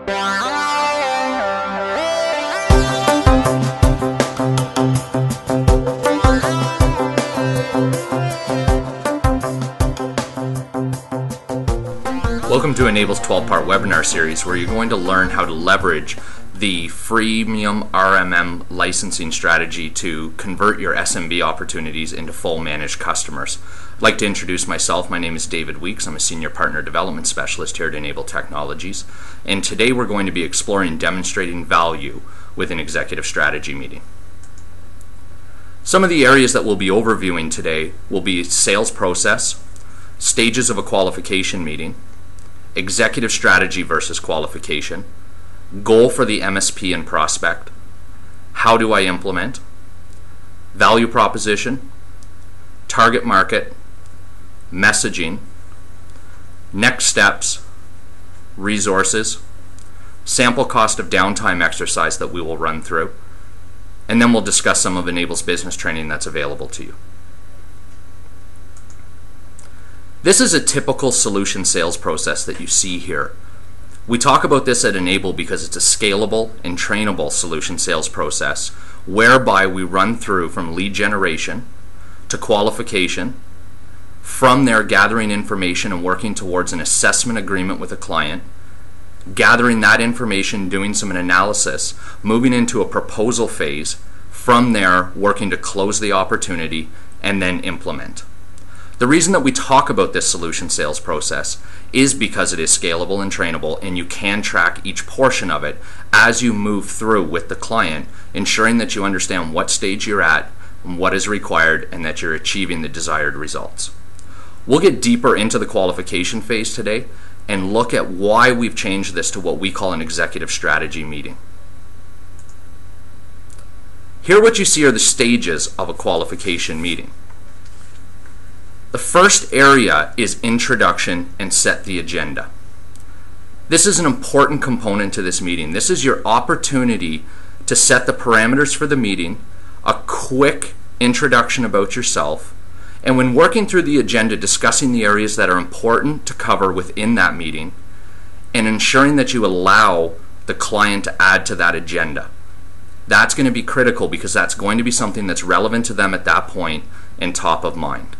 Welcome to Enable's 12-part webinar series where you're going to learn how to leverage the freemium RMM licensing strategy to convert your SMB opportunities into full managed customers. I'd like to introduce myself. My name is David Weeks. I'm a Senior Partner Development Specialist here at Enable Technologies. And today we're going to be exploring and demonstrating value with an executive strategy meeting. Some of the areas that we'll be overviewing today will be sales process, stages of a qualification meeting, executive strategy versus qualification, goal for the MSP and prospect, how do I implement, value proposition, target market, messaging, next steps, resources, sample cost of downtime exercise that we will run through, and then we'll discuss some of Enable's business training that's available to you. This is a typical solution sales process that you see here. We talk about this at Enable because it's a scalable and trainable solution sales process whereby we run through from lead generation to qualification, from there gathering information and working towards an assessment agreement with a client, gathering that information, doing some analysis, moving into a proposal phase, from there working to close the opportunity and then implement. The reason that we talk about this solution sales process is because it is scalable and trainable, and you can track each portion of it as you move through with the client, ensuring that you understand what stage you're at and what is required and that you're achieving the desired results. We'll get deeper into the qualification phase today and look at why we've changed this to what we call an executive strategy meeting. Here what you see are the stages of a qualification meeting. The first area is introduction and set the agenda. This is an important component to this meeting. This is your opportunity to set the parameters for the meeting, a quick introduction about yourself, and when working through the agenda, discussing the areas that are important to cover within that meeting and ensuring that you allow the client to add to that agenda. That's going to be critical because that's going to be something that's relevant to them at that point and top of mind.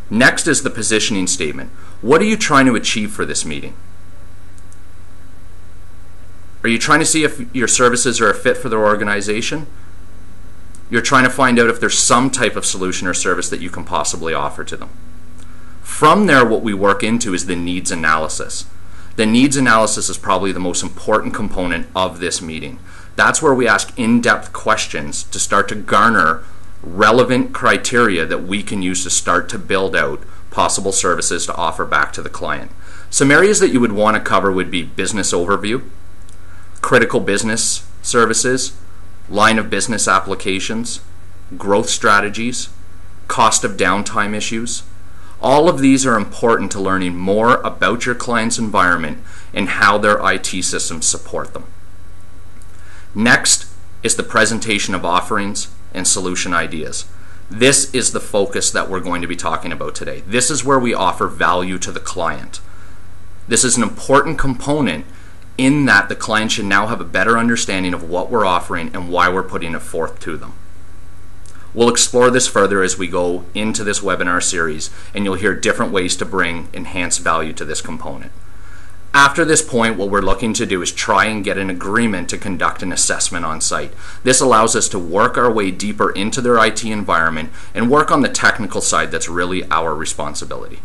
Next is the positioning statement. What are you trying to achieve for this meeting? Are you trying to see if your services are a fit for their organization? You're trying to find out if there's some type of solution or service that you can possibly offer to them. From there, what we work into is the needs analysis. The needs analysis is probably the most important component of this meeting. That's where we ask in-depth questions to start to garner relevant criteria that we can use to start to build out possible services to offer back to the client. Some areas that you would want to cover would be business overview, critical business services, line of business applications, growth strategies, cost of downtime issues. All of these are important to learning more about your client's environment and how their IT systems support them. Next is the presentation of offerings and solution ideas. This is the focus that we're going to be talking about today. This is where we offer value to the client. This is an important component in that the client should now have a better understanding of what we're offering and why we're putting it forth to them. We'll explore this further as we go into this webinar series, and you'll hear different ways to bring enhanced value to this component. After this point, what we're looking to do is try and get an agreement to conduct an assessment on site. This allows us to work our way deeper into their IT environment and work on the technical side that's really our responsibility.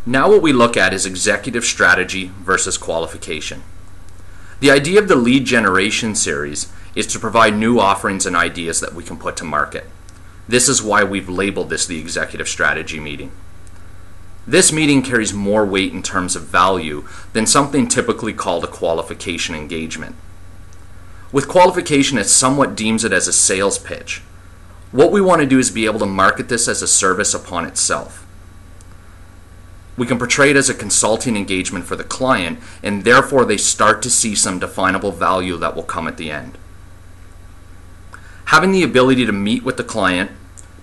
Now what we look at is executive strategy versus qualification. The idea of the lead generation series is to provide new offerings and ideas that we can put to market. This is why we've labeled this the executive strategy meeting. This meeting carries more weight in terms of value than something typically called a qualification engagement. With qualification, it somewhat deems it as a sales pitch. What we want to do is be able to market this as a service upon itself. We can portray it as a consulting engagement for the client, and therefore they start to see some definable value that will come at the end. Having the ability to meet with the client,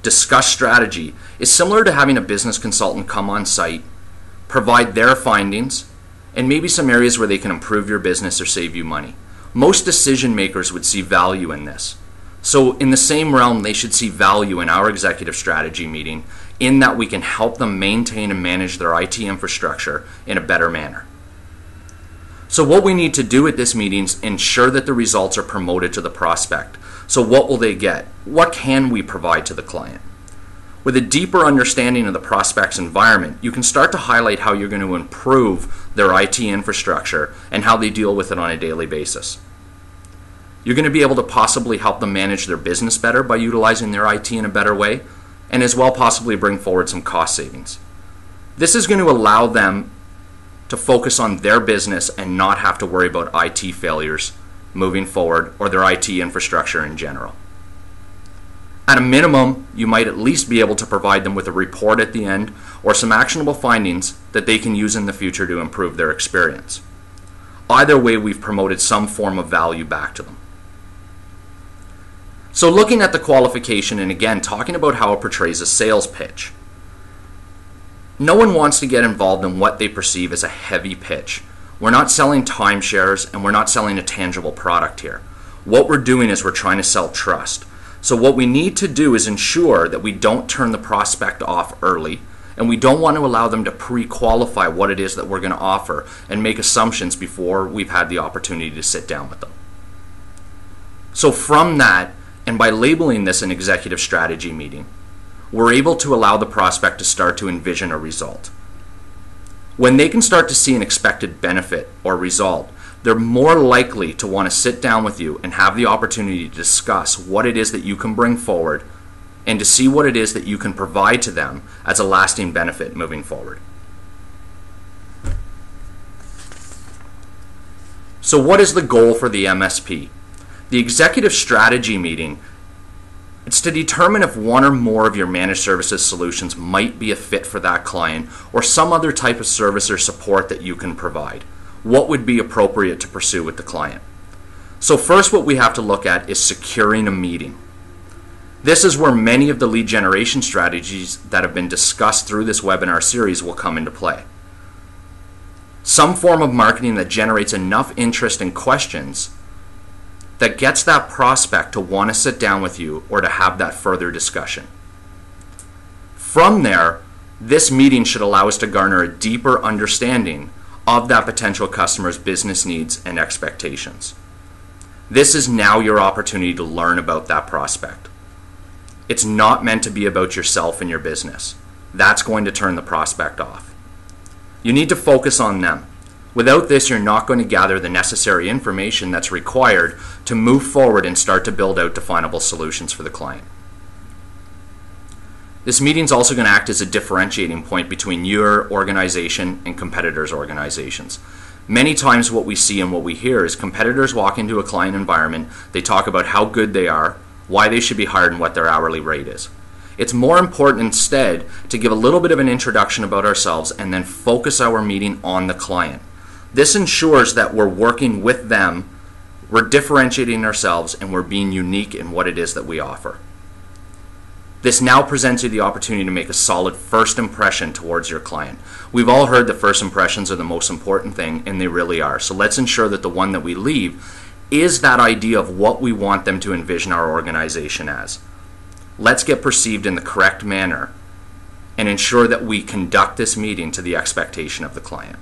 discuss strategy, is similar to having a business consultant come on site, provide their findings, and maybe some areas where they can improve your business or save you money. Most decision makers would see value in this. So in the same realm, they should see value in our executive strategy meeting in that we can help them maintain and manage their IT infrastructure in a better manner. So what we need to do at this meeting is ensure that the results are promoted to the prospect. So what will they get? What can we provide to the client? With a deeper understanding of the prospect's environment, you can start to highlight how you're going to improve their IT infrastructure and how they deal with it on a daily basis. You're going to be able to possibly help them manage their business better by utilizing their IT in a better way, and as well possibly bring forward some cost savings. This is going to allow them to focus on their business and not have to worry about IT failures moving forward or their IT infrastructure in general. At a minimum, you might at least be able to provide them with a report at the end or some actionable findings that they can use in the future to improve their experience. Either way, we've promoted some form of value back to them. So looking at the qualification and again talking about how it portrays a sales pitch. No one wants to get involved in what they perceive as a heavy pitch. We're not selling timeshares and we're not selling a tangible product here. What we're doing is we're trying to sell trust. So what we need to do is ensure that we don't turn the prospect off early, and we don't want to allow them to pre-qualify what it is that we're going to offer and make assumptions before we've had the opportunity to sit down with them. So from that, and by labeling this an executive strategy meeting, we're able to allow the prospect to start to envision a result. When they can start to see an expected benefit or result, they're more likely to want to sit down with you and have the opportunity to discuss what it is that you can bring forward and to see what it is that you can provide to them as a lasting benefit moving forward. So what is the goal for the MSP? The executive strategy meeting, it's to determine if one or more of your managed services solutions might be a fit for that client or some other type of service or support that you can provide. What would be appropriate to pursue with the client? So first, what we have to look at is securing a meeting. This is where many of the lead generation strategies that have been discussed through this webinar series will come into play. Some form of marketing that generates enough interest and questions that gets that prospect to want to sit down with you or to have that further discussion. From there, this meeting should allow us to garner a deeper understanding of that potential customer's business needs and expectations. This is now your opportunity to learn about that prospect. It's not meant to be about yourself and your business. That's going to turn the prospect off. You need to focus on them. Without this, you're not going to gather the necessary information that's required to move forward and start to build out definable solutions for the client. This meeting is also going to act as a differentiating point between your organization and competitors' organizations. Many times what we see and what we hear is competitors walk into a client environment, they talk about how good they are, why they should be hired, and what their hourly rate is. It's more important instead to give a little bit of an introduction about ourselves and then focus our meeting on the client. This ensures that we're working with them, we're differentiating ourselves, and we're being unique in what it is that we offer. This now presents you the opportunity to make a solid first impression towards your client. We've all heard that first impressions are the most important thing, and they really are. So let's ensure that the one that we leave is that idea of what we want them to envision our organization as. Let's get perceived in the correct manner and ensure that we conduct this meeting to the expectation of the client.